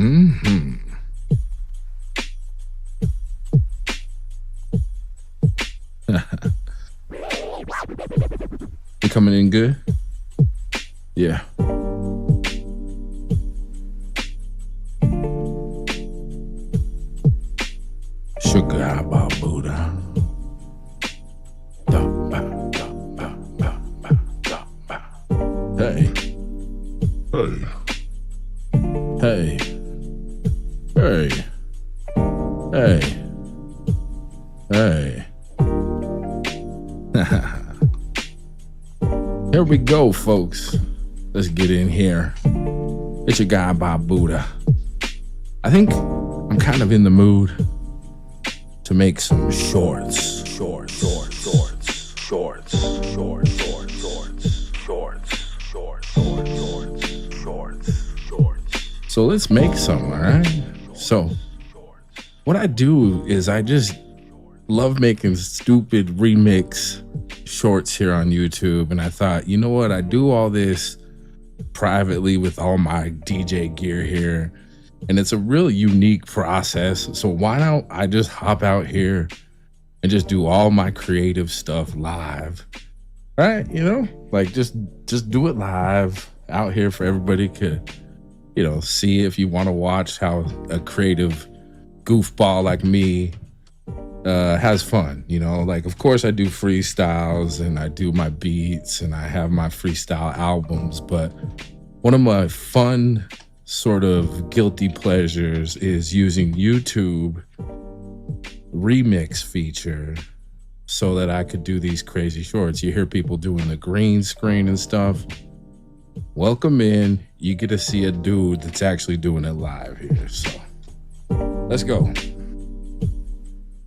Mm-hmm. You coming in good? Yeah. Sugar BOBUTAH. Hey. Hey. Hey. Hey. Hey. Hey. Here we go, folks. Let's get in here. It's your guy BOBUTAH. I think I'm kind of in the mood to make some shorts. So let's make some, all right? So what I do is I just love making stupid remix shorts here on YouTube. And I thought, you know what? I do all this privately with all my DJ gear here. And it's a really unique process. So why don't I just hop out here and just do all my creative stuff live? All right, you know, like just do it live out here for everybody to, you know, see. If you want to watch how a creative goofball like me has fun, you know, like, of course I do freestyles and I do my beats and I have my freestyle albums, but one of my fun sort of guilty pleasures is using YouTube remix feature so that I could do these crazy shorts. You hear people doing the green screen and stuff. Welcome in. You get to see a dude that's actually doing it live here. So let's go.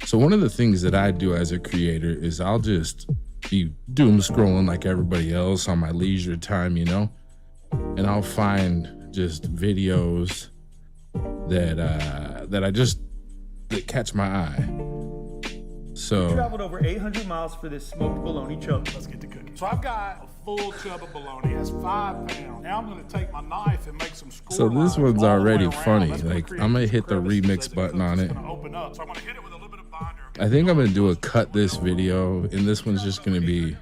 So one of the things that I do as a creator is I'll just be doom scrolling like everybody else on my leisure time, you know, and I'll find just videos that that catch my eye. So we traveled over 800 miles for this smoked bologna chub. Let's get to cooking. So I've got a full chub of bologna. That's 5 pounds. Now I'm going to take my knife and make some score. So this lines one's all the way already around. funny. That's Like, create I'm gonna some hit the crevices remix as it button cooks. on It's it. gonna open up. So I'm going to hit it with a little bit of binder. I think I'm gonna do a cut this video, and this one's just gonna be. So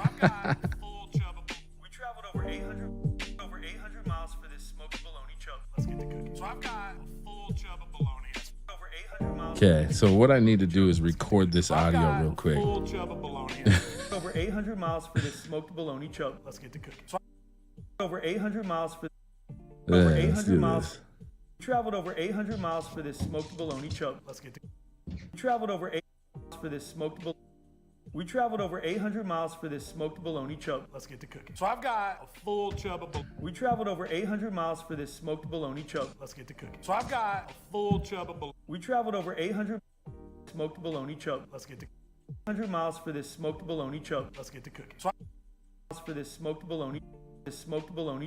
I've got a full chub of we traveled over 800 miles for this smoked bologna chub. Let's get to cooking. So I've got a full chub of bologna. That's Over 800 miles. Okay, so what I need to do is record this audio real quick. full chub of bologna. Over 800 miles for this smoked bologna chub. Let's get to cooking. So over 800 miles for over Yeah, let's 800 do miles. this. We traveled over 800 miles for this smoked bologna chub. Let's get to. We traveled over 800 miles for this smoked bologna. We traveled over 800 miles for this smoked bologna chub. Let's get to cooking. So I've got a full chub of bologna. We traveled over 800 miles for this smoked bologna chub. Let's get to cooking. So I've got a full chub of bologna. We traveled over 800 smoked bologna chub. Let's get to 100 miles for this smoked bologna chub. Let's get to cooking. So for this smoked bologna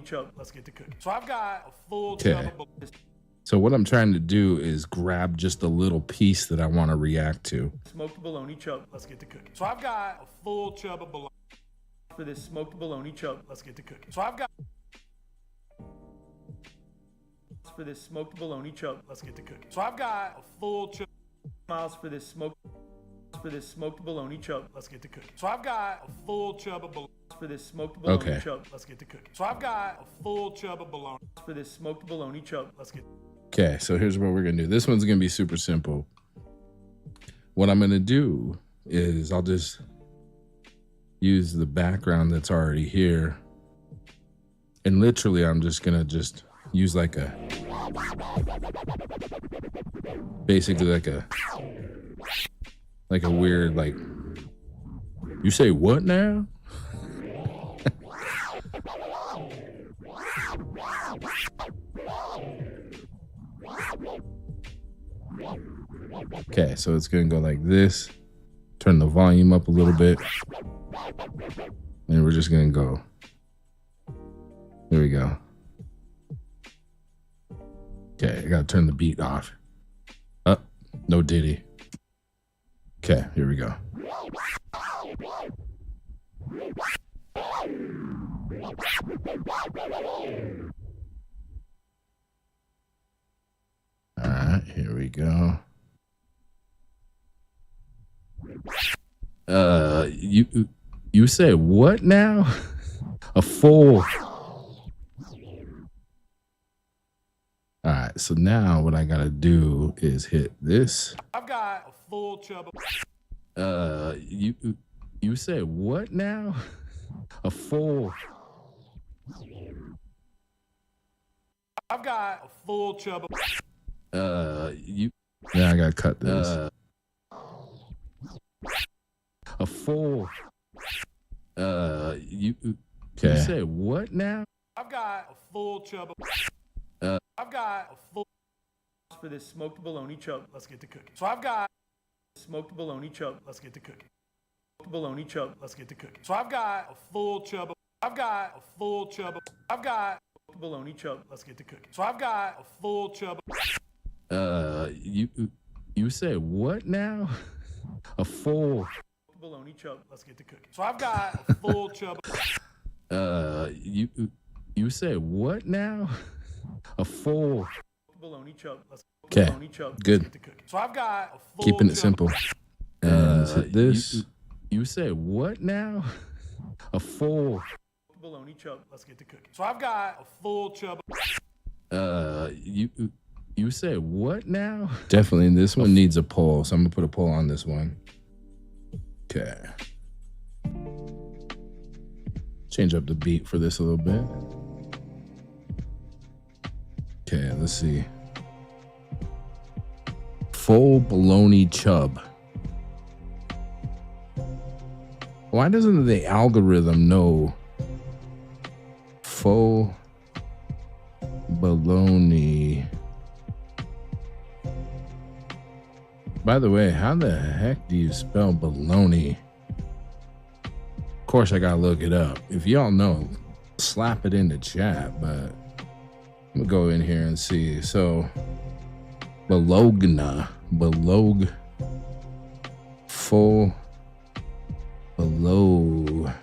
chub. Let's get to cooking. So I've got a full Okay. chub of bologna. So what I'm trying to do is grab just a little piece that I want to react to. Smoked bologna chub. Let's get to cooking. So I've got a full chub of bologna. For this smoked bologna chub. Let's get to cooking. So I've got for this smoked bologna chub. Let's get to cooking. So I've got a full chub Miles for this smoked bologna chub. Let's get to cooking. So I've got a full chub of bologna. For this smoked bologna Okay. chub. Let's get to cooking. So I've got a full chub of bologna. For this smoked bologna chub. Let's get. Okay, so here's what we're gonna do. This one's gonna be super simple. What I'm gonna do is I'll just use the background that's already here. And literally I'm just gonna use like a, basically like a weird, like, you say what now? Okay, so it's gonna go like this. Turn the volume up a little bit. And we're just gonna go. There we go. Okay, I gotta turn the beat off. Up, no diddy. Okay, here we go. All right, here we go. You said what now? A full. All right, so now what I gotta do is hit this. I've got a full chub. You said what now? A full. I've got a full chub. Yeah, I gotta cut this. A full. You said what now? I've got a full chub. I've got a full For this smoked bologna chub. Let's get to cooking. So I've got Smoked bologna chub. let's get to cooking. Bologna chub. Let's get to cooking. So I've got a full chub. I've got a full chub. I've got Bologna chub. let's get to cooking. So I've got a full chub. You said what now? A full. Bologna chub. Let's get to cooking. So I've got a full chub. You said what now? A full. Bologna chub. Okay, Bologna chub. good. Get to cooking. So I've got a full Keeping it chub. simple. And let's hit this. You said what now? A full. Bologna chub. Let's get to cooking. So I've got a full chub. You said what now? Definitely, this one needs a poll, so I'm gonna put a poll on this one. Okay. Change up the beat for this a little bit. Okay, let's see. Full bologna chub. Why doesn't the algorithm know full bologna? By the way, how the heck do you spell bologna? Of course, I gotta look it up. If y'all know, slap it in the chat, but I'm gonna go in here and see. So, bologna, full bologna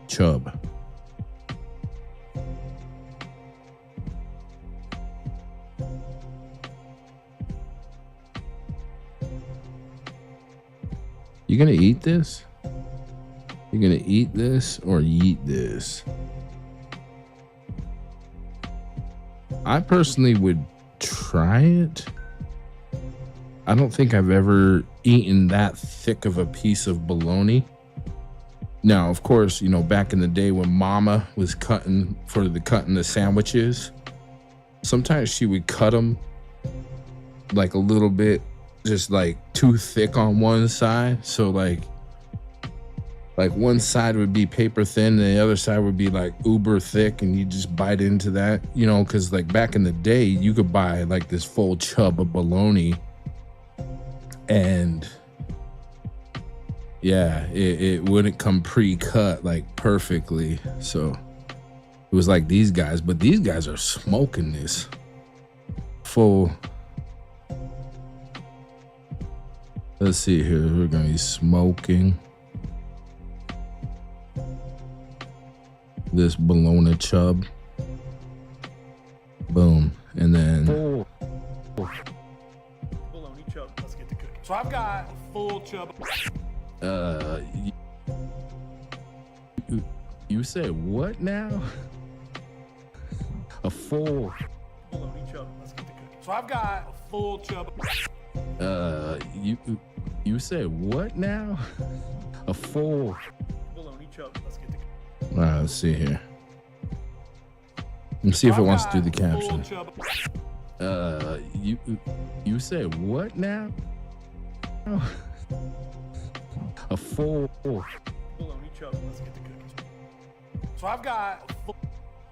chub. You gonna eat this? You gonna eat this or yeet this? I personally would try it. I don't think I've ever eaten that thick of a piece of bologna. Now, of course, you know, back in the day when Mama was cutting the sandwiches, sometimes she would cut them like a little bit, just like too thick on one side. So like one side would be paper thin and the other side would be like uber thick, and you just bite into that, you know, because like back in the day you could buy like this full chub of bologna, and yeah, it wouldn't come pre-cut like perfectly. So it was like these guys, but these guys are smoking this full. Let's see here. We're gonna be smoking this bologna chub. Boom. And then Bologna chub. Let's get to cooking. So I've got a full chub. You said what now? A full. Bologna chub. Let's get to cooking. So I've got a full chub. You said what now? A full. Bologna chub. Let's get to cooking. All right, let's see here. Let's see if it wants to do the caption. You said what now? A full. Bologna chub. Let's get to cooking. So I've got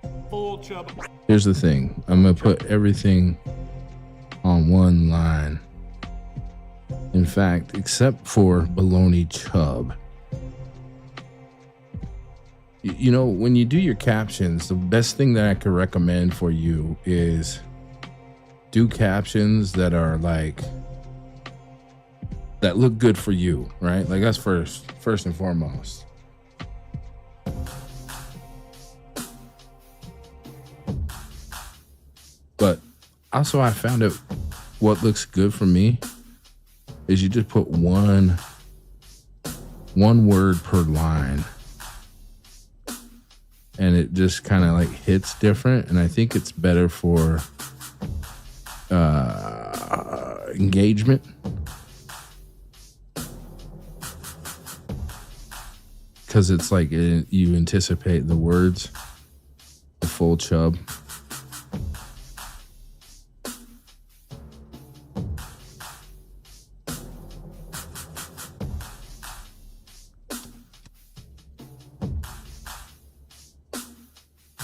a full chub. Here's the thing. I'm gonna put everything on one line. In fact, except for bologna chub. You know, when you do your captions, the best thing that I could recommend for you is do captions that are like, that look good for you, right? Like that's first and foremost. Also, I found out what looks good for me is you just put one word per line, and it just kind of like hits different. And I think it's better for engagement. Because it's like you anticipate the words, the full chub.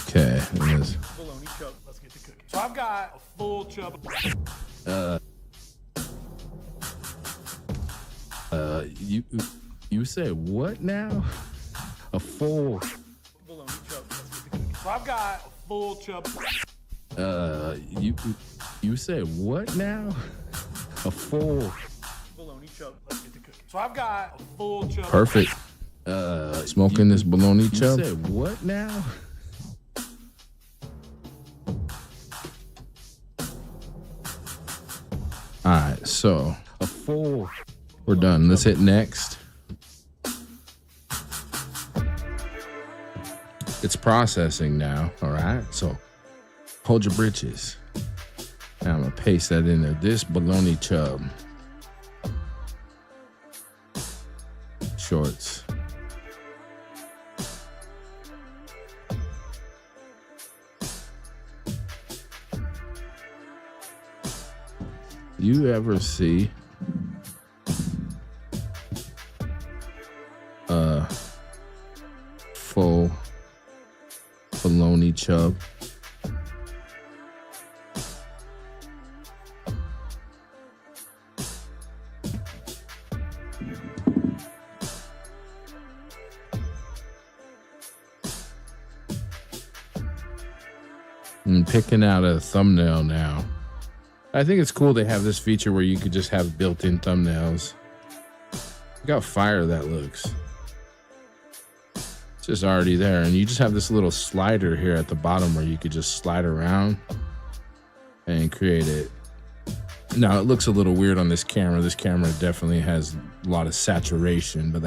Okay, Bologna chub. Let's get to cooking. So I've got a full chub. You said what now? A full. Bologna chub. Let's get to cooking. So I've got a full chub. You said what now? A full. Bologna chub. Let's get to cooking. So I've got a full chub. Perfect. Smoking this bologna chub. You said what now? All right, so a full. We're done. Let's hit next. It's processing now. All right, so hold your britches. Now I'm gonna paste that in there. This bologna chub. Shorts. You ever see a full bologna chub? I'm picking out a thumbnail now. I think it's cool they have this feature where you could just have built-in thumbnails. Look how fire that looks. It's just already there. And you just have this little slider here at the bottom where you could just slide around and create it. Now, it looks a little weird on this camera. This camera definitely has a lot of saturation, but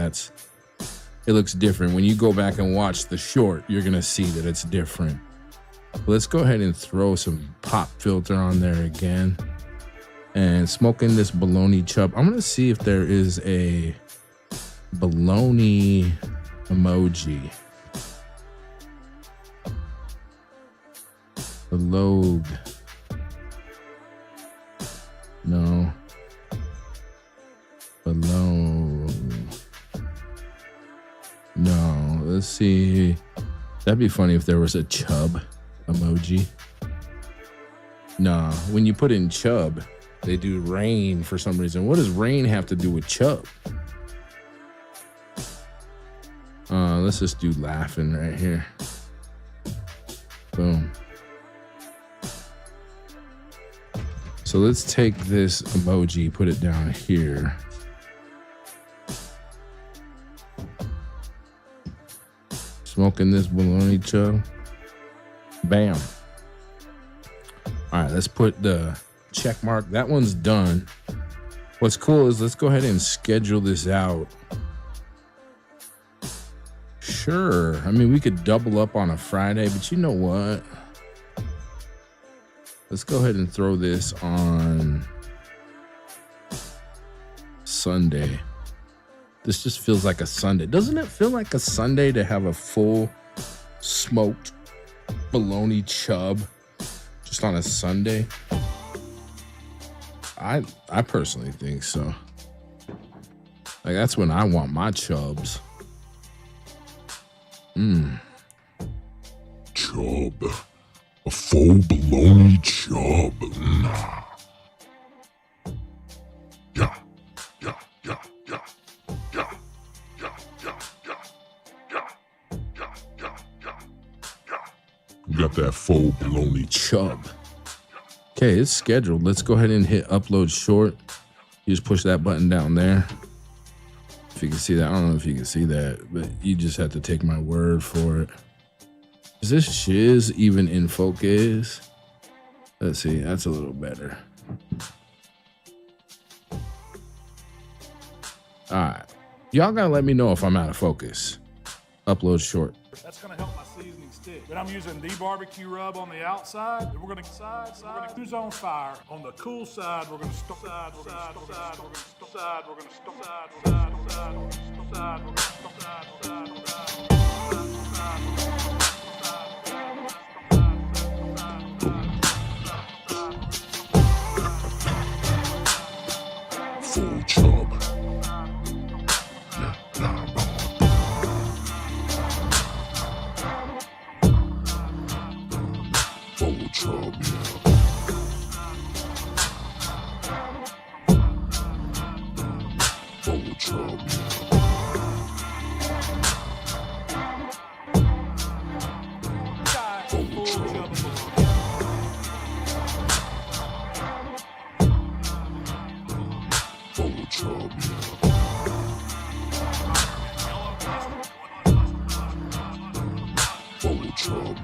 it looks different. When you go back and watch the short, you're gonna see that it's different. Let's go ahead and throw some pop filter on there again. And smoking this bologna chub. I'm gonna see if there is a bologna emoji. Bolog. No. Bologna. No. Let's see. That'd be funny if there was a chub emoji. Nah, when you put in chub, they do rain for some reason. What does rain have to do with chub? Let's just do laughing right here. Boom. So let's take this emoji, put it down here. Smoking this bologna chub. Bam. All right, let's put the check mark. That one's done. What's cool is let's go ahead and schedule this out. Sure. I mean, we could double up on a Friday, but you know what? Let's go ahead and throw this on Sunday. This just feels like a Sunday. Doesn't it feel like a Sunday to have a full smoked bologna chub just on a Sunday? I personally think so. Like, that's when I want my chubs. Chub. A full bologna chub. Nah. Yeah. Yeah. Yeah. Yeah. Yeah. Yeah. Yeah. Yeah. Yeah. Yeah. Yeah. Yeah. Yeah. You got that full bologna Chub. Okay, it's scheduled. Let's go ahead and hit upload short. You just push that button down there. If you can see that, I don't know if you can see that, but you just have to take my word for it. Is this shiz even in focus? Let's see. That's a little better. All right. Y'all gotta let me know if I'm out of focus. Upload short. That's gonna help my seasoning stick. Then I'm using the barbecue rub on the outside. Then we're gonna use on fire. On the cool side, we're gonna stop. Full chub. Full chub. Full chub. Full chub. Full chub.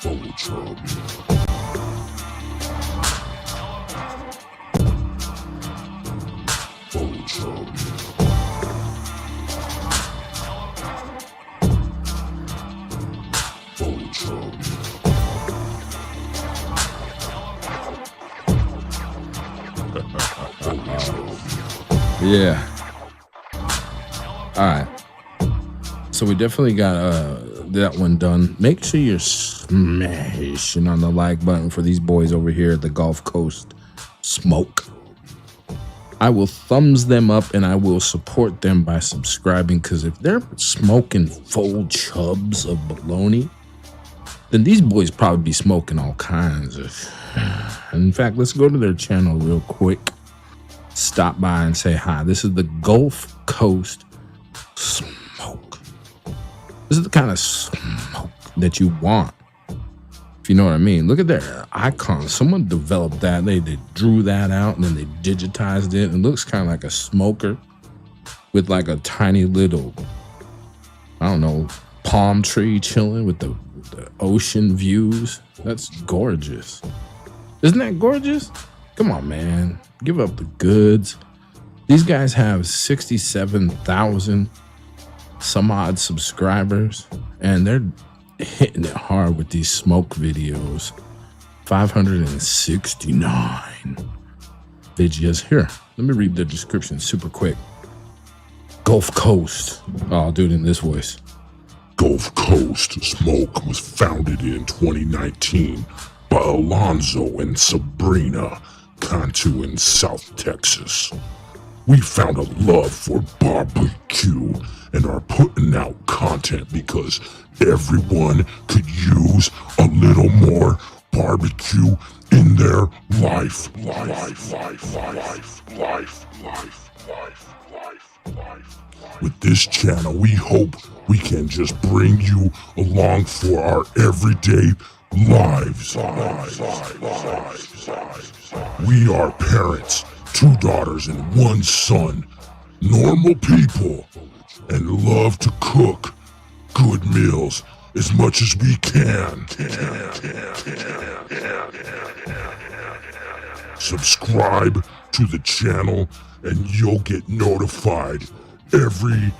Full chub. Full chub. Full chub. Full chub. Yeah. All right. So we definitely got that one done. Make sure you're smashing on the like button for these boys over here at the Gulf Coast Smoke. I will thumbs them up and I will support them by subscribing, because if they're smoking full chubs of bologna, then these boys probably be smoking all kinds of. In fact, let's go to their channel real quick. Stop by and say hi. This is the Gulf Coast Smoke. This is the kind of smoke that you want, if you know what I mean. Look at their icon. Someone developed that. They drew that out and then they digitized it. It looks kind of like a smoker with like a tiny little, I don't know, palm tree chilling with the ocean views. That's gorgeous. Isn't that gorgeous? Come on, man. Give up the goods. These guys have 67,000 some odd subscribers, and they're hitting it hard with these smoke videos. 569 videos. Here, let me read the description super quick. Gulf Coast. Oh, I'll do it in this voice. Gulf Coast Smoke was founded in 2019 by Alonzo and Sabrina Cantu in South Texas. We found a love for barbecue and are putting out content because everyone could use a little more barbecue in their life. With this channel, we hope we can just bring you along for our everyday lives. We are parents, 2 daughters and 1 son, normal people, and love to cook good meals as much as we can. Subscribe to the channel and you'll get notified every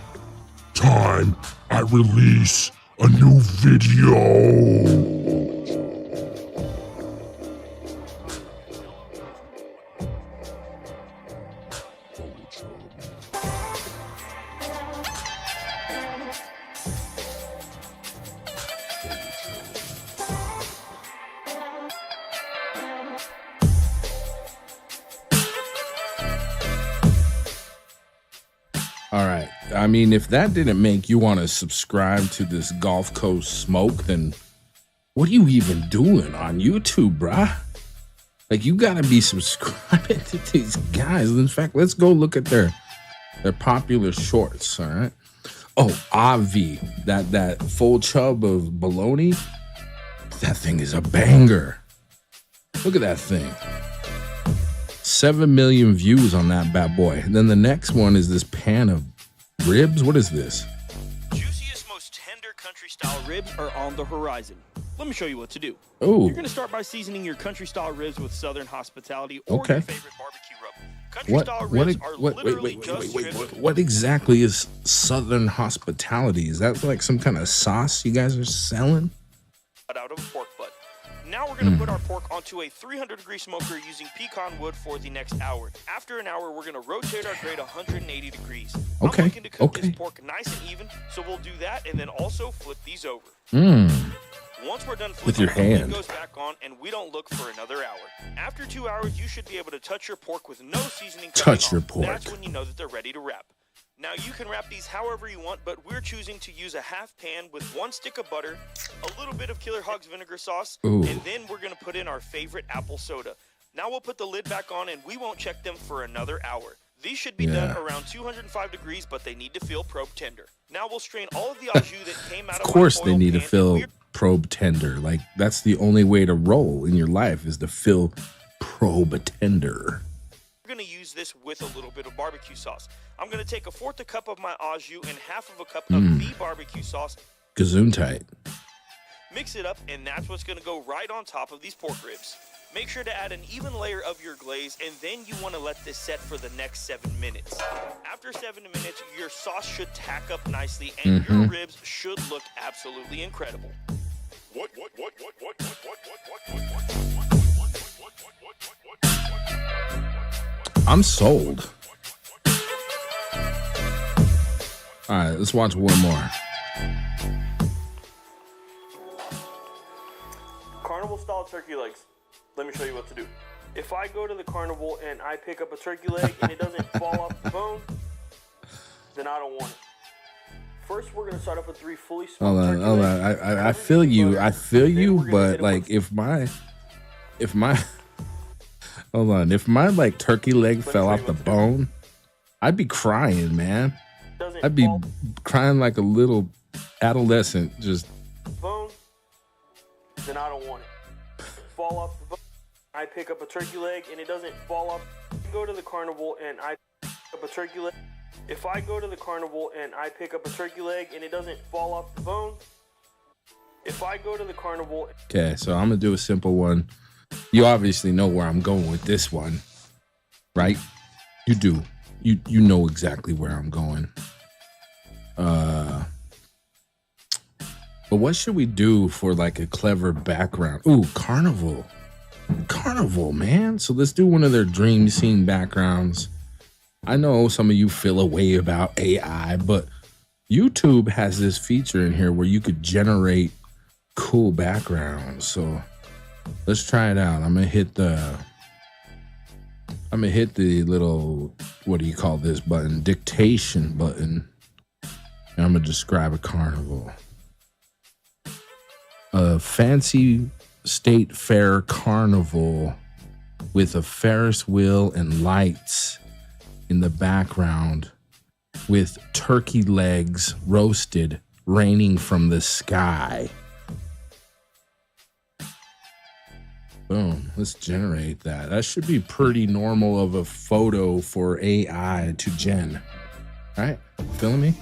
time I release a new video. All right. I mean, if that didn't make you want to subscribe to this Gulf Coast Smoke, then what are you even doing on YouTube, bruh? Like, you got to be subscribing to these guys. In fact, let's go look at their popular shorts, all right? Oh, Avi, that full chub of bologna, that thing is a banger. Look at that thing. 7 million views on that bad boy. And then the next one is this pan of ribs. What is this? Juiciest, most tender country-style ribs are on the horizon. Let me show you what to do. Oh. You're going to start by seasoning your country-style ribs with Southern hospitality or your favorite barbecue rub. Country-style ribs are literally just strips. What exactly is Southern hospitality? Is that like some kind of sauce you guys are selling? Out of a pork butt. Now we're going to put our pork onto a 300-degree smoker using pecan wood for the next hour. After an hour, we're going to rotate our grate 180 degrees. Okay. I'm looking to cook this pork nice and even, so we'll do that and then also flip these over. Once we're done flipping, with your hand, it goes back on and we don't look for another hour. After 2 hours, you should be able to touch your pork with no seasoning. Touch your pork. That's when you know that they're ready to wrap. Now you can wrap these however you want, but we're choosing to use a half pan with 1 stick of butter, a little bit of Killer Hog's vinegar sauce, and then we're going to put in our favorite apple soda. Now we'll put the lid back on and we won't check them for another hour. These should be done around 205 degrees, but they need to feel probe tender. Now we'll strain all of the au jus that came out of Of course my they oil need to pan, feel probe tender. Like, that's the only way to roll in your life, is to feel probe tender. We're going to use this with a little bit of barbecue sauce. I'm going to take 1/4 a cup of my au jus and 1/2 a cup of the barbecue sauce. Gesundheit. Mix it up, and that's what's going to go right on top of these pork ribs. Make sure to add an even layer of your glaze, and then you want to let this set for the next 7 minutes. After 7 minutes, your sauce should tack up nicely, and your ribs should look absolutely incredible. I'm sold. All right, let's watch one more. Carnival style turkey legs. Let me show you what to do. If I go to the carnival and I pick up a turkey leg and it doesn't fall off the bone, then I don't want it. First, we're gonna start off with 3 fully smoked turkey legs. Hold on. I feel you. I feel you, but like if my hold on, if my like turkey leg fell off the bone, I'd be crying, man. I'd be crying like a little adolescent. Just bone, then I don't want it. Fall off the bone. I pick up a turkey leg and it doesn't fall off. Go to the carnival and I pick up a turkey leg. If I go to the carnival and I pick up a turkey leg and it doesn't fall off the bone. If I go to the carnival. Okay, so I'm gonna do a simple one. You obviously know where I'm going with this one, right? You do. You know exactly where I'm going. But what should we do for like a clever background? Ooh, carnival. Carnival, man. So let's do one of their dream scene backgrounds. I know some of you feel a way about AI, but YouTube has this feature in here where you could generate cool backgrounds. So let's try it out. I'm gonna hit the little, what do you call this button? Dictation button. And I'm gonna describe a carnival. A fancy state fair carnival with a Ferris wheel and lights in the background, with turkey legs roasted raining from the sky. Boom, let's generate that. That should be pretty normal of a photo for AI to gen. All right, feeling me?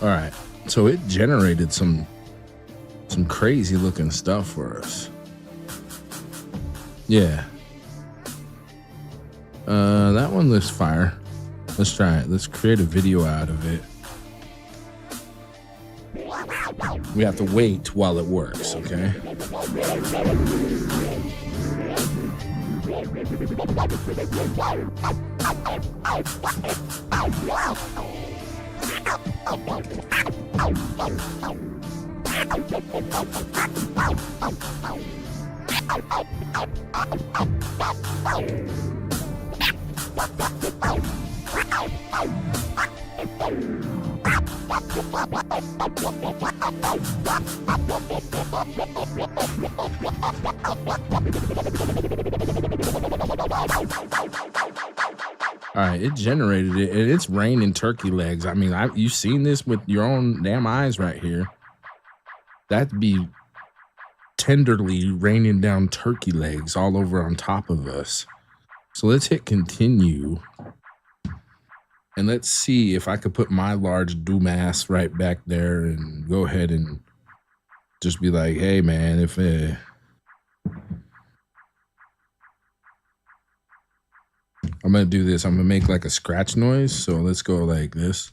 All right, so it generated some crazy looking stuff for us. Yeah. That one looks fire. Let's try it. Let's create a video out of it. We have to wait while it works, okay? All right, it generated it, and it's raining turkey legs. I mean, you've seen this with your own damn eyes right here. That'd be tenderly raining down turkey legs all over on top of us. So let's hit continue. And let's see if I could put my large doomass right back there and go ahead and just be like, hey, man, if I'm going to do this. I'm going to make like a scratch noise. So let's go like this.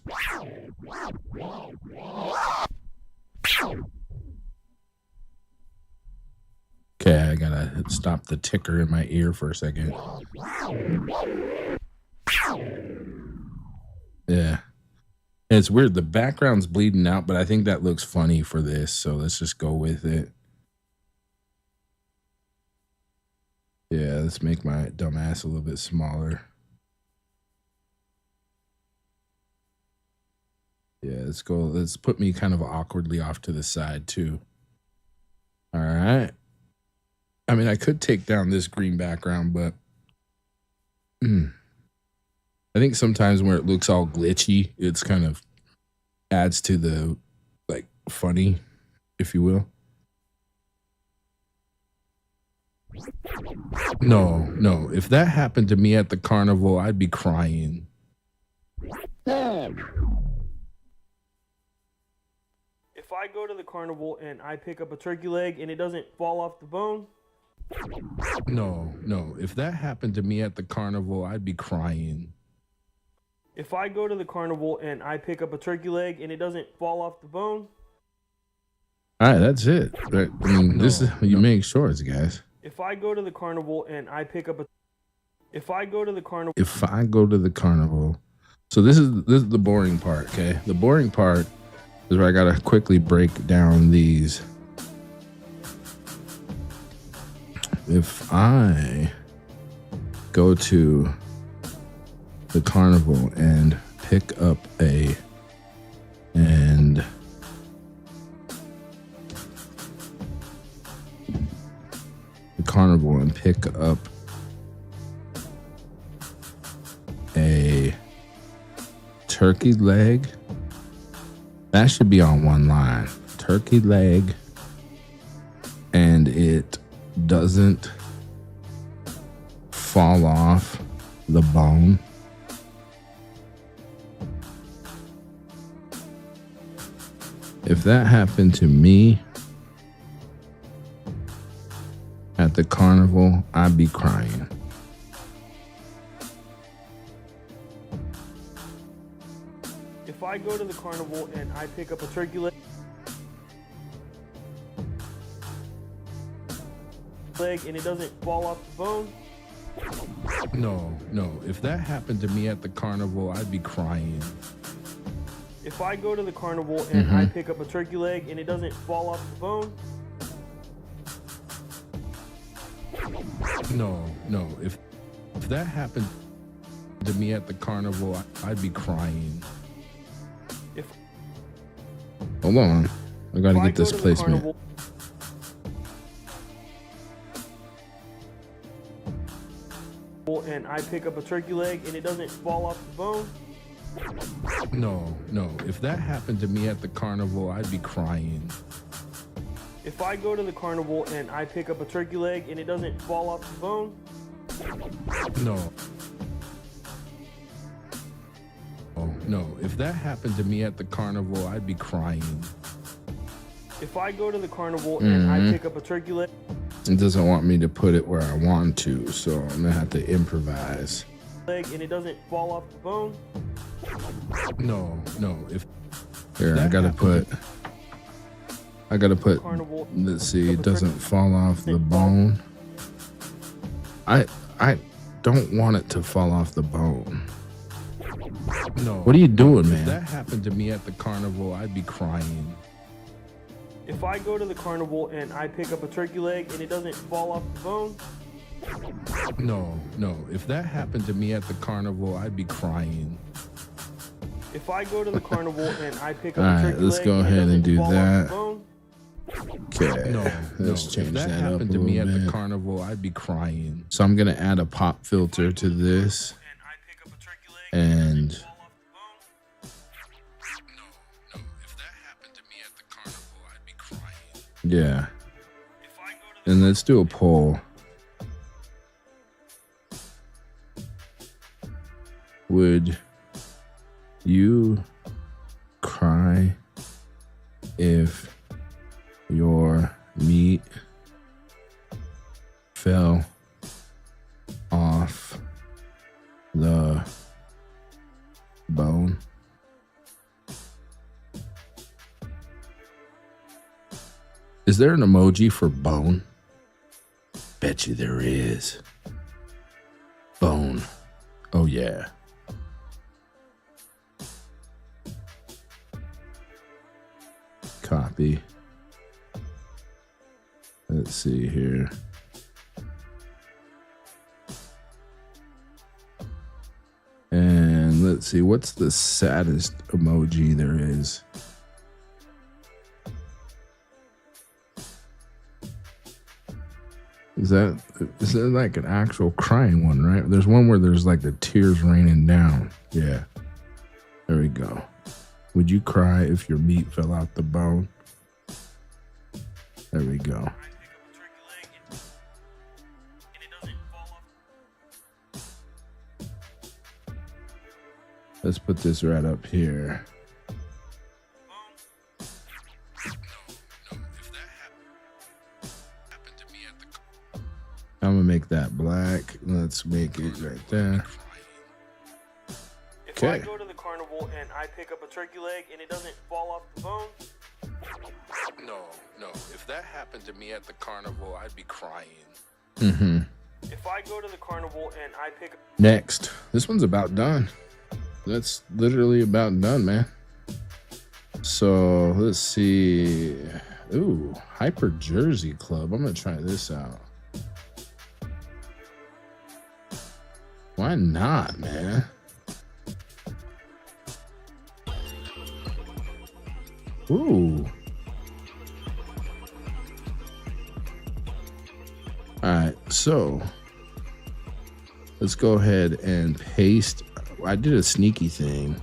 Okay, I got to stop the ticker in my ear for a second. Yeah. It's weird. The background's bleeding out, but I think that looks funny for this. So let's just go with it. Yeah, let's make my dumbass a little bit smaller. Yeah, let's go. Let's put me kind of awkwardly off to the side too. All right. I mean, I could take down this green background, but I think sometimes where it looks all glitchy, it's kind of adds to the like funny, if you will. No. If that happened to me at the carnival, I'd be crying. If I go to the carnival and I pick up a turkey leg and it doesn't fall off the bone. No. If that happened to me at the carnival, I'd be crying. If I go to the carnival and I pick up a turkey leg and it doesn't fall off the bone. All right, that's it. I mean, this is you make shorts, guys. If I go to the carnival and I pick up a. If I go to the carnival. If I go to the carnival. So this is the boring part, okay? The boring part is where I gotta quickly break down these. If I go to the carnival and pick up the carnival and pick up a turkey leg, that should be on one line. Turkey leg, and it doesn't fall off the bone. If that happened to me at the carnival, I'd be crying. If I go to the carnival and I pick up a turkey leg and it doesn't fall off the bone. No. If that happened to me at the carnival, I'd be crying. If I go to the carnival and I pick up a turkey leg and it doesn't fall off the bone. No. If that happened to me at the carnival, I'd be crying. Hold on. I gotta get this placement. And I pick up a turkey leg and it doesn't fall off the bone. No. If that happened to me at the carnival, I'd be crying. If I go to the carnival and I pick up a turkey leg and it doesn't fall off the bone. No. If that happened to me at the carnival, I'd be crying. If I go to the carnival and I pick up a turkey leg. It doesn't want me to put it where I want to, so I'm gonna have to improvise. Leg and it doesn't fall off the bone. No. If here, I gotta put. Let's see, it doesn't fall off the bone. I don't want it to fall off the bone. No. What are you doing, man? If that happened to me at the carnival, I'd be crying. If I go to the carnival and I pick up a turkey leg and it doesn't fall off the bone. No. If that happened to me at the carnival, I'd be crying. If I go to the carnival and I pick All up a right, turkey let's leg go and it ahead and doesn't do fall off the that. bone, Okay, let's change that up a little bit. carnival, I'd be crying. So I'm gonna add a pop filter to this, and I pick up a turkey leg and fall off the bone, If that happened to me at the carnival, I'd be crying. yeah, if I go to the and let's do a poll. Would you cry if your meat fell off the bone? Is there an emoji for bone? Bet you there is. Bone. Oh yeah. Copy. Let's see here. And let's see, what's the saddest emoji there is? Is that like an actual crying one, right? There's one where there's like the tears raining down. Yeah. There we go. Would you cry if your meat fell out the bone? There we go. I pick up a turkey leg and it doesn't fall off Let's put this right up here. the bone. If that happened to me at the I'm gonna make that black. Let's make it right there. If I Okay. go to the carnival and I pick up a turkey leg and it doesn't fall off the bone, No. If that happened to me at the carnival, I'd be crying. Mm-hmm. if I go to the carnival and I pick up Next. This one's about done. That's literally about done, man. So let's see. Ooh, Hyper Jersey Club. I'm gonna try this out. Why not, man? Ooh. All right, so let's go ahead and paste. I did a sneaky thing.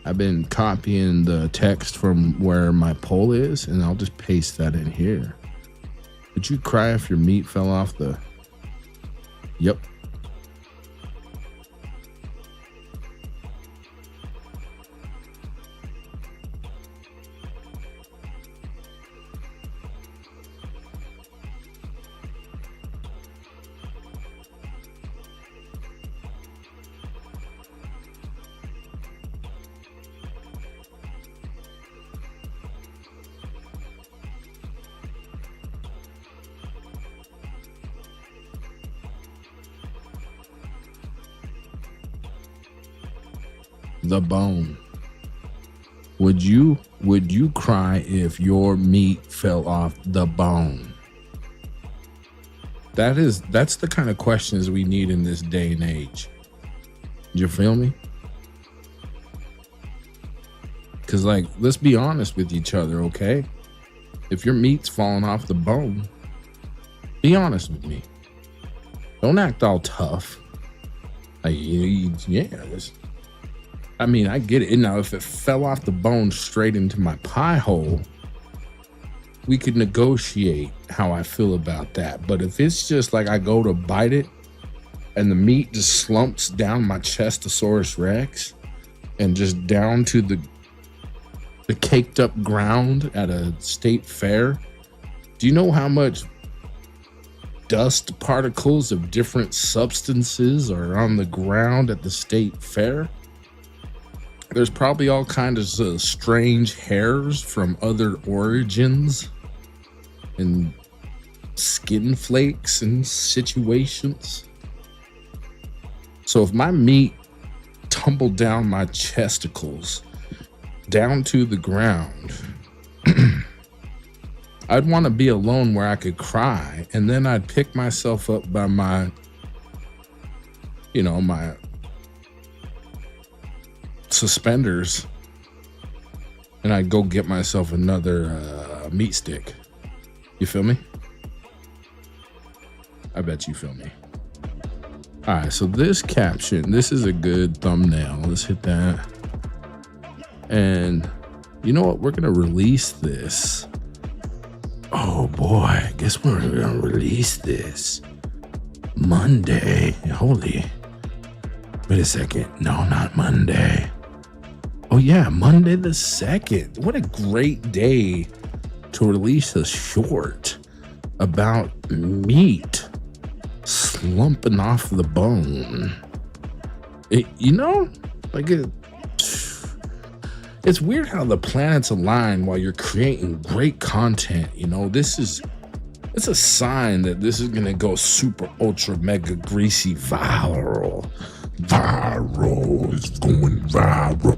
I've been copying the text from where my poll is, and I'll just paste that in here. Would you cry if your meat fell off the... Yep. The bone. Would you cry if your meat fell off the bone? That's the kind of questions we need in this day and age. You feel me? Cause like, let's be honest with each other, okay? If your meat's falling off the bone, be honest with me. Don't act all tough. Like, I mean, I get it. Now, if it fell off the bone straight into my pie hole, we could negotiate how I feel about that. But if it's just like I go to bite it and the meat just slumps down my Chestosaurus Rex and just down to the caked up ground at a state fair, do you know how much dust particles of different substances are on the ground at the state fair? There's probably all kinds of strange hairs from other origins and skin flakes and situations. So if my meat tumbled down my chesticles down to the ground, I'd want to be alone where I could cry, and then I'd pick myself up by my suspenders and I'd go get myself another meat stick. You feel me? I bet you feel me. All right, so this caption, this is a good thumbnail. Let's hit that. And you know what? We're gonna release this. Oh boy, guess we're gonna release this Monday. Holy, wait a second. No, not Monday. Oh yeah, Monday the 2nd. What a great day to release a short about meat slumping off the bone. You know, like it's weird how the planets align while you're creating great content. You know, it's a sign that this is gonna go super ultra mega greasy viral. Viral is going viral.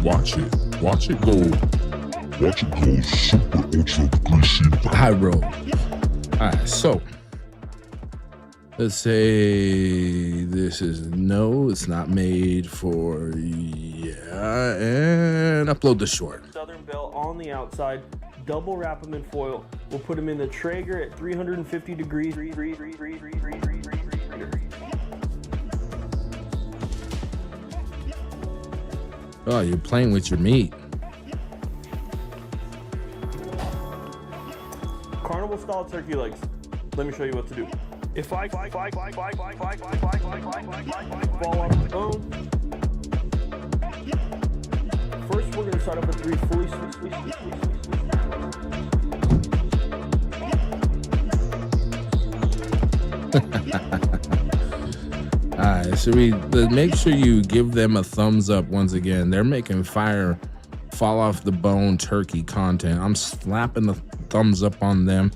Watch it go. Watch it go super ultra greasy. High road. All right, so let's say this is no, it's not made for, yeah, and upload the short. Southern belt on the outside, double wrap them in foil. We'll put them in the Traeger at 350 degrees. Oh, you're playing with your meat. Carnival style turkey legs. Let me show you what to do. If I fall off the bone, first we're gonna start up with 3 fully All right, so make sure you give them a thumbs up once again. They're making fire fall off the bone turkey content. I'm slapping the thumbs up on them.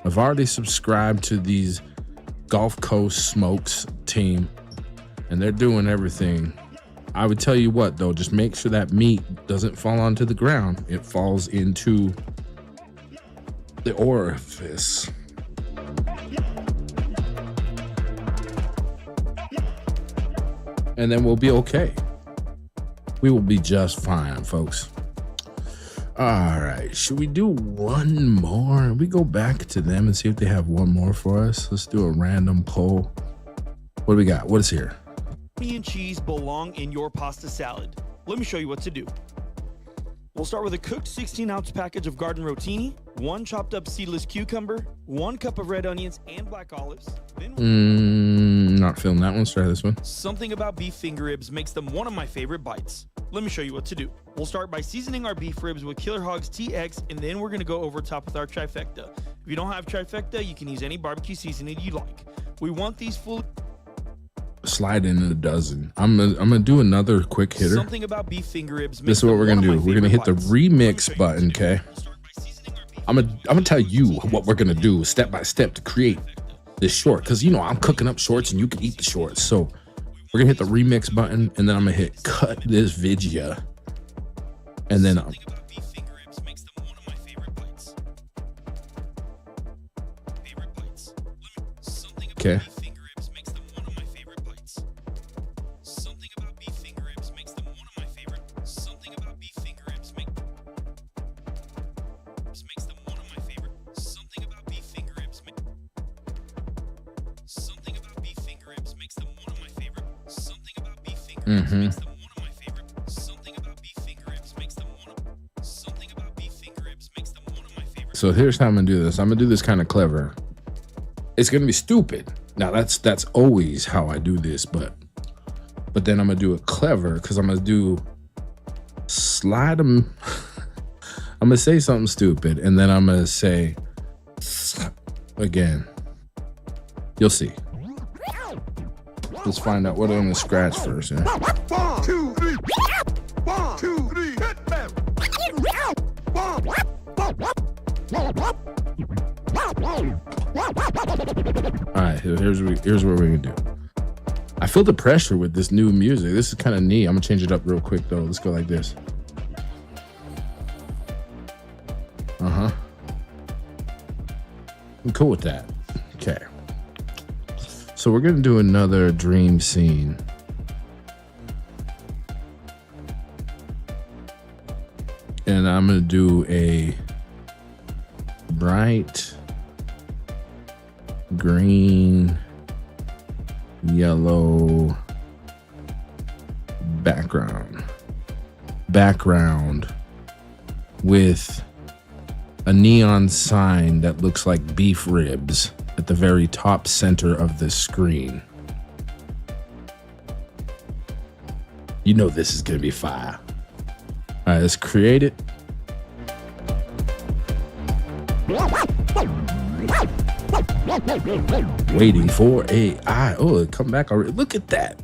I've already subscribed to these Gulf Coast Smokes team, and they're doing everything. I would tell you what though, just make sure that meat doesn't fall onto the ground. It falls into the orifice. And then we'll be okay. We will be just fine, folks. All right, should we do one more? We go back to them and see if they have one more for us. Let's do a random poll. What do we got? What is here? Meat and cheese belong in your pasta salad. Let me show you what to do. We'll start with a cooked 16-ounce package of garden rotini, 1 chopped up seedless cucumber, 1 cup of red onions and black olives. Then Not feeling that one. Let's try this one. Something about beef finger ribs makes them one of my favorite bites. Let me show you what to do. We'll start by seasoning our beef ribs with Killer Hogs TX, and then we're gonna go over top with our trifecta. If you don't have trifecta, you can use any barbecue seasoning you like. We want these fully Slide in a dozen. I'm gonna do another quick hitter. Something about beef finger ribs. This is what we're gonna do. We're gonna hit the remix button, okay? I'm gonna tell you what we're gonna do step by step to create this short, because you know I'm cooking up shorts and you can eat the shorts. So we're gonna hit the remix button, and then I'm gonna hit cut this video, and then okay. So here's how I'm gonna do this. I'm gonna do this kind of clever. It's gonna be stupid. Now that's always how I do this, but then I'm gonna do it clever because I'm gonna do slide them. I'm gonna say something stupid, and then I'm gonna say again. You'll see. Let's find out what I'm gonna scratch first. Yeah? 1, 2, 3. 1, 2, 3. Hit them. All right, here's what we're gonna do. I feel the pressure with this new music. This is kind of neat. I'm gonna change it up real quick though. Let's go like this. I'm cool with that. Okay. So we're gonna do another dream scene. And I'm gonna do a bright green, yellow background with a neon sign that looks like beef ribs at the very top center of the screen. You know this is gonna be fire. All right, let's create it. Waiting for AI. Oh, it come back already. Look at that.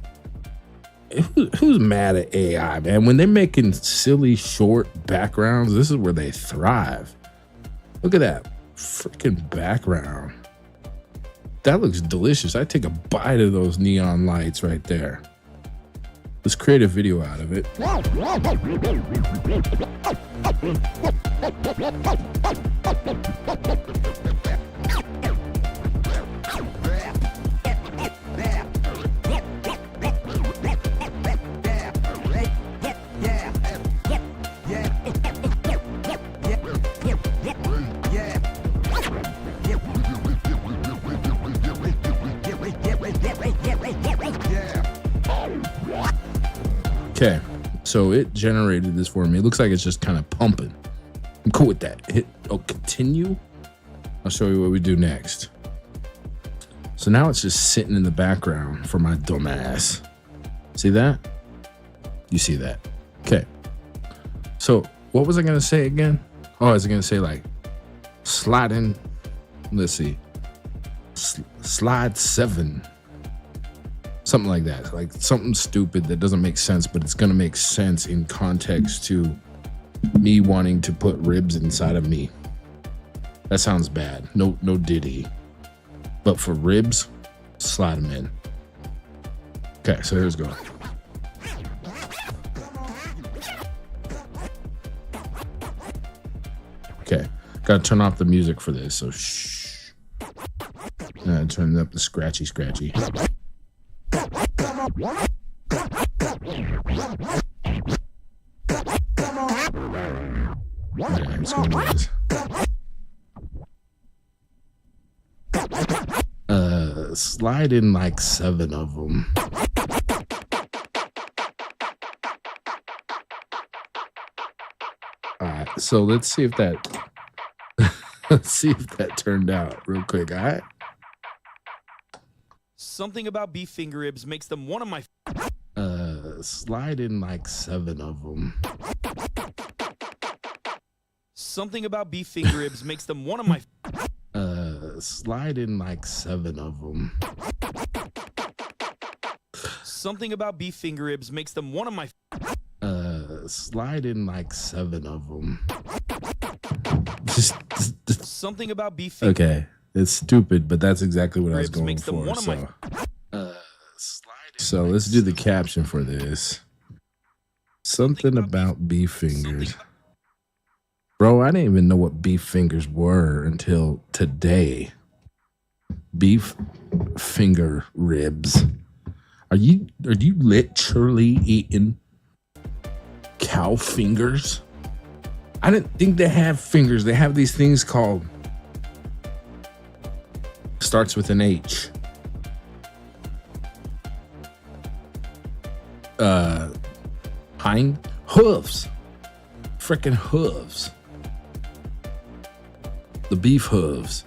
Who's mad at AI, man? When they're making silly short backgrounds, this is where they thrive. Look at that freaking background. That looks delicious. I take a bite of those neon lights right there. Let's create a video out of it. Okay, so it generated this for me. It looks like it's just kind of pumping. I'm cool with that. Hit continue. I'll show you what we do next. So now it's just sitting in the background for my dumb ass. See that? You see that? Okay. So what was I gonna say again? Oh, I was gonna say like sliding. Let's see. Slide 7. Something like that, like something stupid that doesn't make sense, but it's gonna make sense in context to me wanting to put ribs inside of me. That sounds bad. No Diddy. But for ribs, slide them in. Okay, so here's going. Okay, gotta turn off the music for this, so shh. Turn up the scratchy. Slide in like 7 of them. All right, so let's see if that turned out real quick. All right. Something about beef finger ribs makes them one of my slide in like 7 of them. Something about beef finger ribs makes them one of my slide in like 7 of them. Something about beef finger ribs makes them one of my slide in like 7 of them. Something about beef finger Okay, it's stupid, but that's exactly what I was ribs going makes them for. one of my So let's do the caption for this. Something about beef fingers. Bro, I didn't even know what beef fingers were until today. Beef finger ribs. Are you literally eating cow fingers? I didn't think they have fingers. They have these things called, starts with an H. Hind hooves. Freaking hooves. The beef hooves.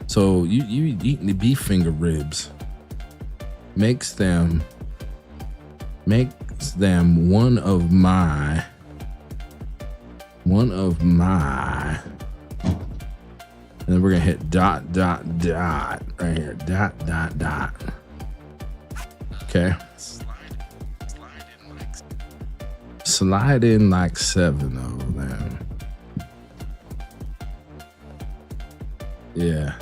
So you eating the beef finger ribs makes them one of my and then we're gonna hit ... right here. ... Okay. Slide in like 7 of them. Yeah.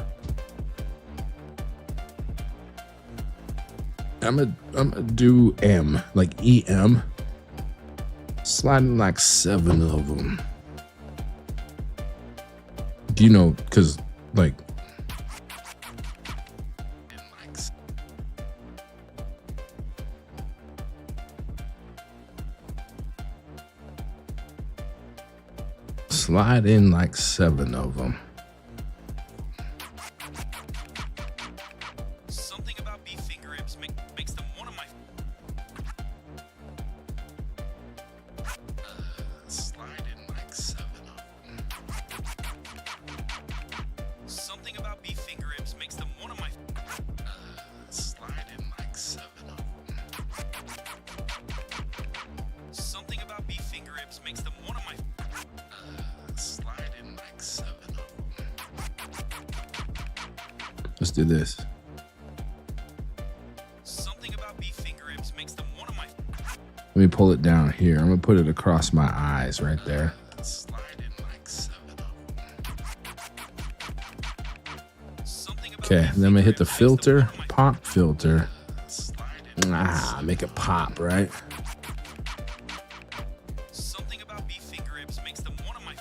I'm gonna do M, like EM. Sliding like 7 of them. Do you know, because like slide in like 7 of them. Something about beef finger ribs makes them one of my. Slide in like 7 of them. Something about beef finger ribs makes them one of my. Slide in like 7 of them. Something about beef finger ribs makes them one of my. Slide in like 7 of them. Let's do this. Something about beef finger ribs makes them one of my. Let me pull it down here. I'm gonna put it across my eyes right there. Slide in like 7 of them. Something about Okay, beef then I'm gonna hit the finger ribs makes them filter, one of my. pop filter. Slide in like 7 of Make it pop, right? Something about beef finger ribs makes them one of my.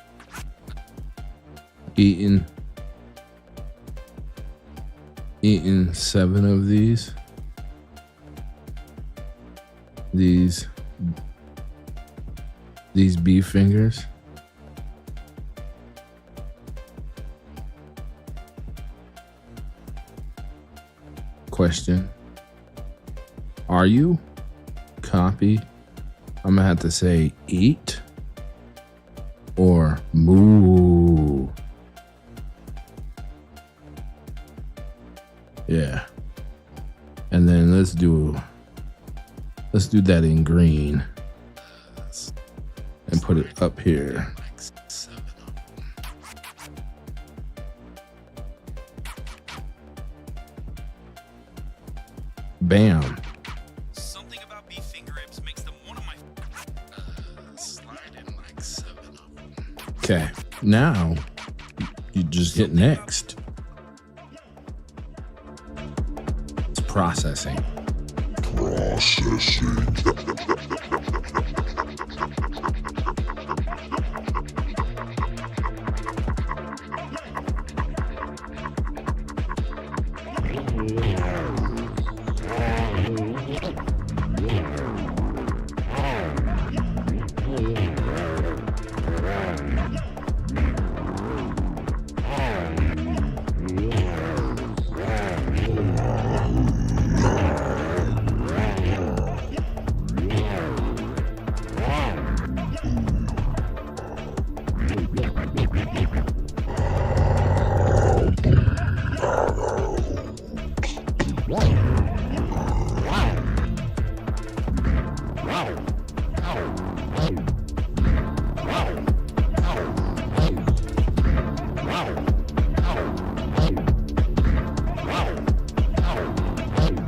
Eating 7 of these. These beef fingers. Question. Are you? Copy. I'm gonna have to say eat or moo. Yeah. And then let's do that in green and put it up here. Bam. Something about beef finger ribs makes them one of my. Slide in like 7 of them. Okay. Now you just hit next. It's processing. Processing.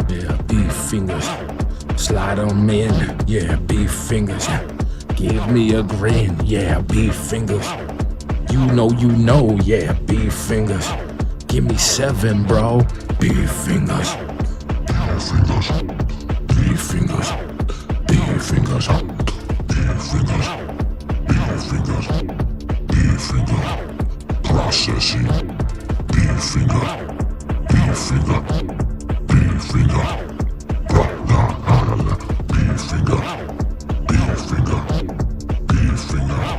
Yeah, beef fingers. Slide on in. Yeah, beef fingers. Give me a grin. Yeah, beef fingers. You know. Yeah, beef fingers. Give me 7, bro. Beef fingers. Beef fingers. Beef fingers. Beef fingers. Beef fingers. Beef fingers. Beef fingers. Processing. Beef finger. Beef finger. Beef finger. Beef finger. Beef finger. Beef finger.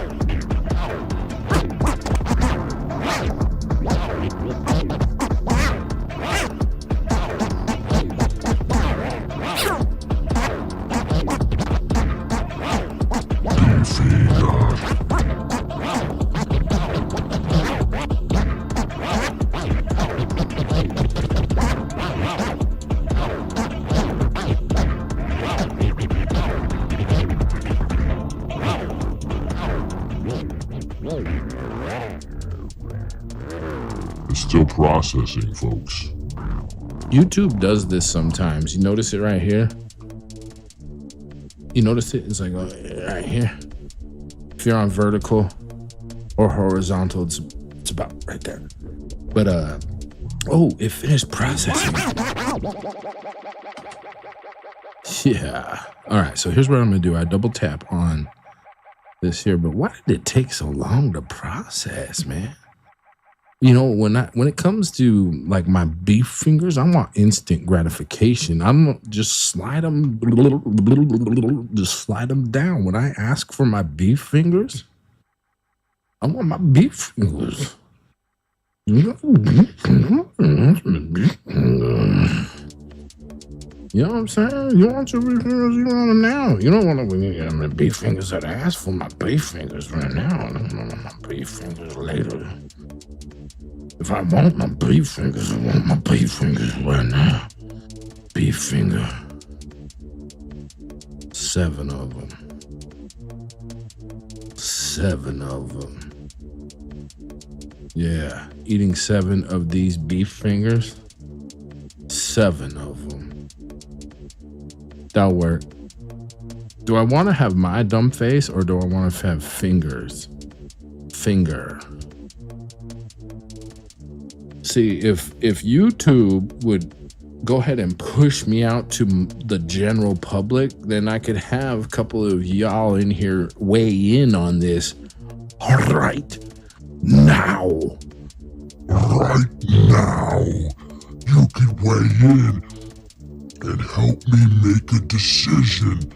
It's still processing, folks. YouTube does this sometimes. You notice it right here? You notice it? It's like right here. If you're on vertical or horizontal, it's about right there. But oh, it finished processing. Yeah. All right, so here's what I'm gonna do. I double tap on this here, but why did it take so long to process, man? You know, when it comes to like my beef fingers, I want instant gratification. I'm just slide them down. When I ask for my beef fingers, I want my beef fingers. You know what I'm saying? You want your beef fingers, you want them now. You don't want my beef fingers that I asked for my beef fingers right now. I don't want my beef fingers later. If I want my beef fingers, I want my beef fingers right now. Beef finger. 7 of them. 7 of them. Yeah, eating 7 of these beef fingers. 7 of them. That'll work. Do I want to have my dumb face or do I want to have fingers? Finger. See, if YouTube would go ahead and push me out to the general public, then I could have a couple of y'all in here weigh in on this. All right. Now. Right now. You can weigh in and help me make a decision.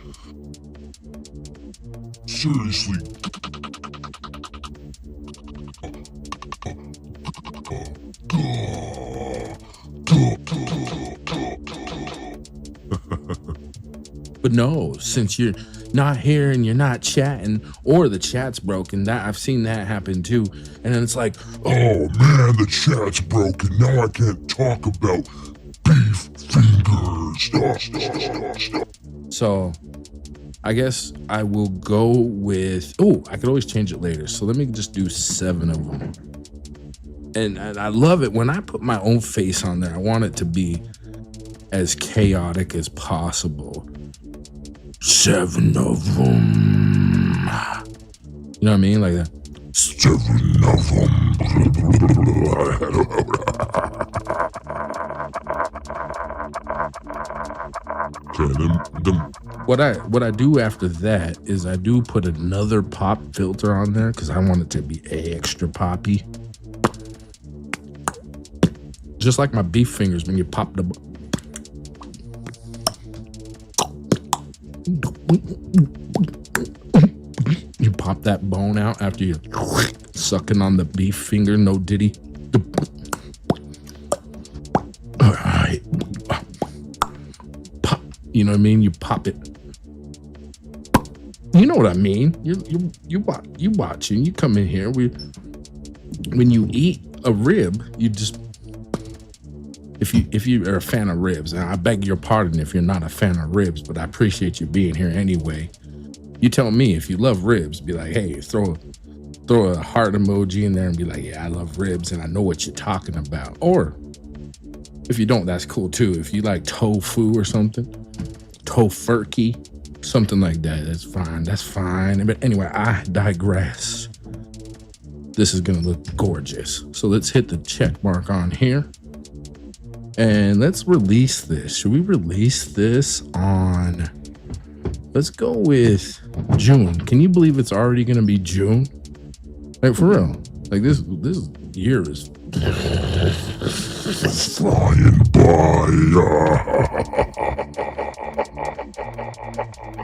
Seriously. But no, since you're not here and you're not chatting, or the chat's broken, that I've seen that happen too. And then it's like, oh man, the chat's broken. Now I can't talk about beef fingers. So I guess I will go with, oh, I could always change it later. So let me just do 7 of them. And I love it when I put my own face on there. I want it to be as chaotic as possible. 7 of them. You know what I mean? Like that. 7 of them. Okay, What I do after that is I do put another pop filter on there because I want it to be extra poppy. Just like my beef fingers when you pop the. You pop that bone out after you're sucking on the beef finger, no diddy. All right. Pop. You know what I mean? You pop it. You know what I mean? You watching. You come in here. When you eat a rib, you just. If you are a fan of ribs, and I beg your pardon if you're not a fan of ribs, but I appreciate you being here anyway. You tell me if you love ribs, be like, hey, throw a heart emoji in there and be like, yeah, I love ribs and I know what you're talking about. Or if you don't, that's cool too. If you like tofu or something, tofurkey, something like that, that's fine. That's fine. But anyway, I digress. This is gonna look gorgeous. So let's hit the check mark on here. And let's release this. Should we release this on, let's go with June. Can you believe it's already gonna be June? Like for real. Like this year is flying by.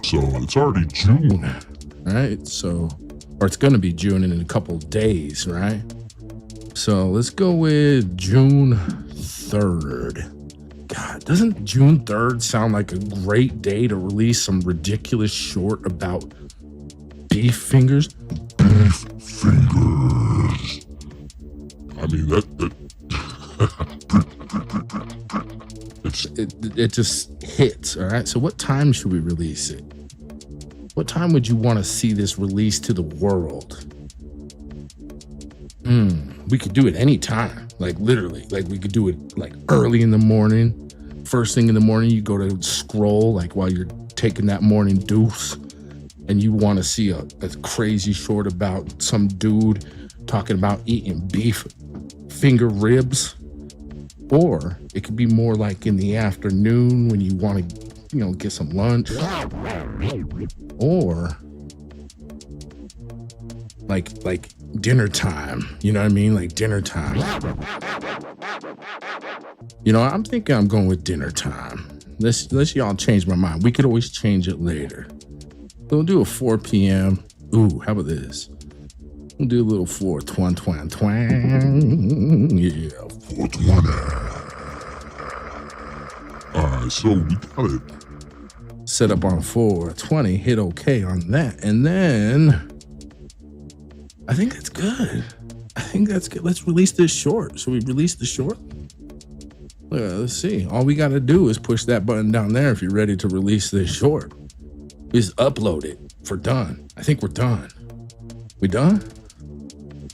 So it's already June. Right? So, or it's gonna be June in a couple days, right? So let's go with June 3rd. God, doesn't June 3rd sound like a great day to release some ridiculous short about beef fingers? Beef fingers. I mean, it just hits, all right? So what time should we release it? What time would you want to see this released to the world? We could do it anytime, like literally. Like we could do it like early in the morning, first thing in the morning. You go to scroll like while you're taking that morning deuce, and you want to see a crazy short about some dude talking about eating beef finger ribs. Or it could be more like in the afternoon when you want to, get some lunch. Or like dinner time, you know what I mean? Like dinner time. I'm thinking I'm going with dinner time. Let's y'all change my mind. We could always change it later. So we'll do a 4 p.m. Ooh, how about this? We'll do a little 420 twang. Yeah, 420. Alright, so we got it. set up on 420, hit OK on that, and then I think that's good. I think that's good. Let's release this short. So we release the short. Let's see. All we got to do is push that button down there if you're ready to release this short. Just upload it for done. I think we're done. We done?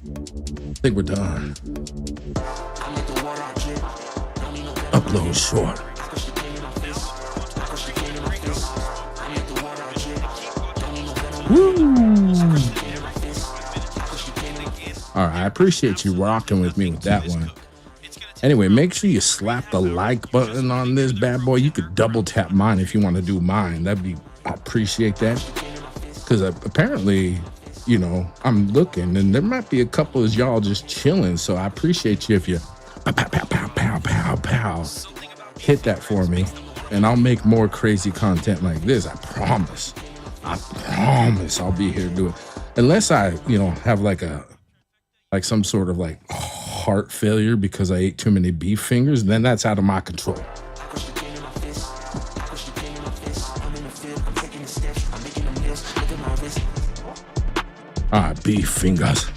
I think we're done. Upload short. Woo! All right, I appreciate you rocking with me with that one. Anyway, make sure you slap the like button on this bad boy. You could double tap mine if you want to do mine. I appreciate that. Because apparently, you know, I'm looking and there might be a couple of y'all just chilling. So I appreciate you if you pow, pow, pow, pow, pow, pow, hit that for me. And I'll make more crazy content like this. I promise. I promise I'll be here to do it. Unless I, you know, have like some sort of like heart failure because I ate too many beef fingers, then that's out of my control. All right, beef fingers.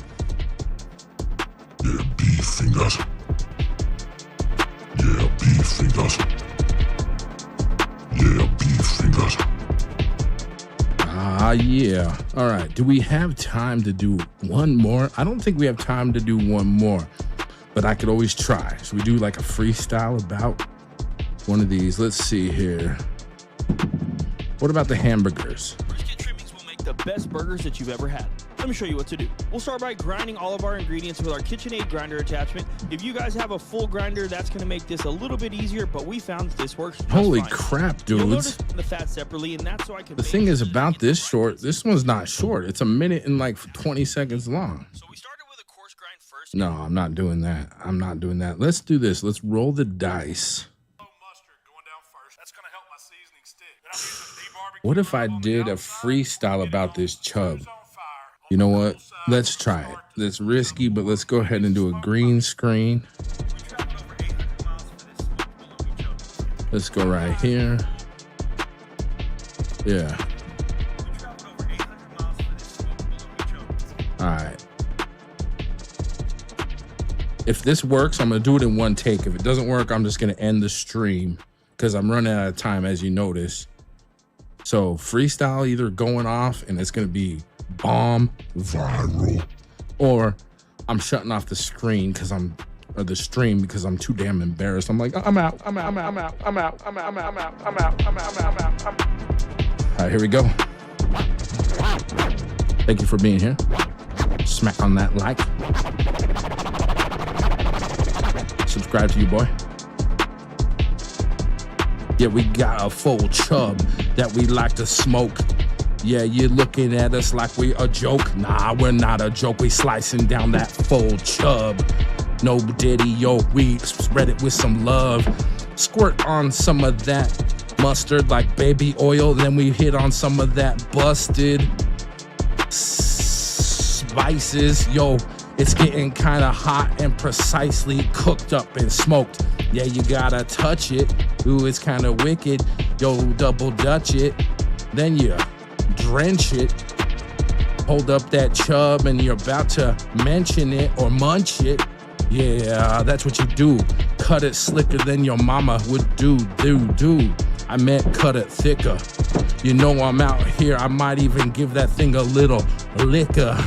Yeah, beef fingers. Yeah, beef fingers. Yeah, beef fingers. Ah, yeah. All right. Do we have time to do one more? I don't think we have time to do one more, but I could always try. So we do like a freestyle about one of these. Let's see here. What about the hamburgers? Brisket trimmings will make the best burgers that you've ever had. Let me show you what to do. We'll start by grinding all of our ingredients with our KitchenAid grinder attachment. If you guys have a full grinder, that's gonna make this a little bit easier, but we found this works just Holy fine. crap, You'll dudes. notice the fat separately, and that's so I can The thing is about this short, this one's not short. It's a minute and like 20 seconds long. So we started with a coarse grind first. No, I'm not doing that. I'm not doing that. Let's do this. Let's roll the dice. Mustard going down first. That's gonna help my seasoning stick. Then I'm using barbecue What if I rub on the did a outside. freestyle about this chub? It's on fire. You know what? Let's try it. It's risky, but let's go ahead and do a green screen. Let's go right here. Yeah. All right. If this works, I'm going to do it in one take. If it doesn't work, I'm just going to end the stream because I'm running out of time, as you notice. So freestyle either going off and it's going to be bomb viral, or I'm shutting off the screen because I'm the stream because I'm too damn embarrassed. I'm like, I'm out. All right, here we go. Thank you for being here. Smack on that like. Subscribe to you, boy. Yeah, we got a full chub that we like to smoke. Yeah, you're looking at us like we a joke. Nah, we're not a joke. We slicing down that full chub. No diddy, yo, we spread it with some love. Squirt on some of that mustard like baby oil. Then we hit on some of that busted spices. Yo, it's getting kind of hot and precisely cooked up and smoked. Yeah, you gotta touch it. Ooh, it's kind of wicked. Yo, double dutch it. Then you drench it, hold up that chub, and you're about to mention it or munch it. Yeah, that's what you do. Cut it slicker than your mama would do. I meant cut it thicker. You know I'm out here. I might even give that thing a little liquor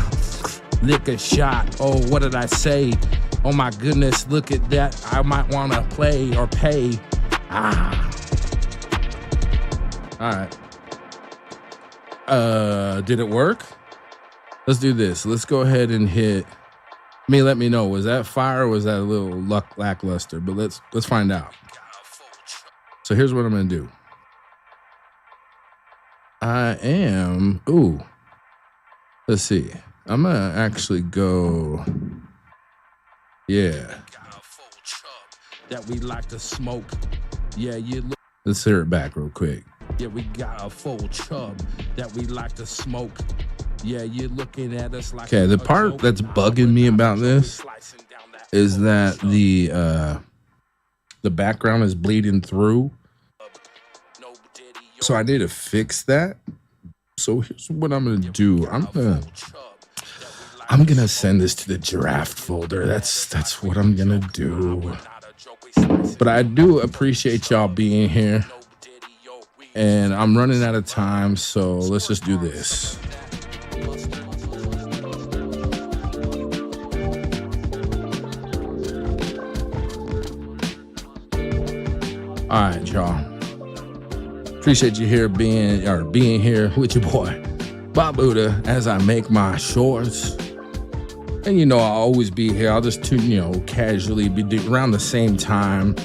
shot. Oh, what did I say? Oh my goodness, look at that. I might want to play or pay. All right. Did it work? Let's do this. Let's go ahead and hit. Let me know. Was that fire or was that a little lackluster? But let's find out. So here's what I'm gonna do. Let's see. I'm gonna actually go. Yeah. That we like to smoke. Yeah, let's hear it back real quick. Yeah, we got a full chub that we like to smoke. Yeah, you're looking at us like. Okay, the part that's bugging me about this is that the background is bleeding through. So I need to fix that. So here's what I'm gonna do. I'm gonna send this to the draft folder. That's what I'm gonna do. But I do appreciate y'all being here. And I'm running out of time, so let's just do this. All right, y'all. Appreciate you here being here with your boy, BOBUTAH, as I make my shorts. And you know, I'll always be here. I'll just casually be around the same time,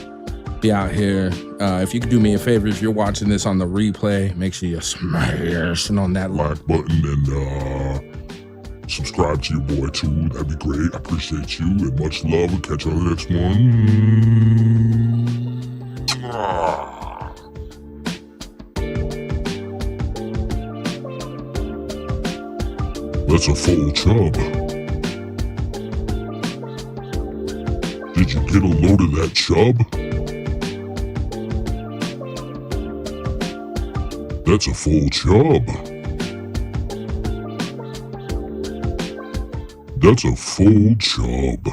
be out here. If you could do me a favor, if you're watching this on the replay, make sure you're smashing on that like button and subscribe to your boy too. That'd be great. I appreciate you and much love. We'll catch you on the next one. That's a full chub. Did you get a load of that chub? That's a full chub. That's a full chub.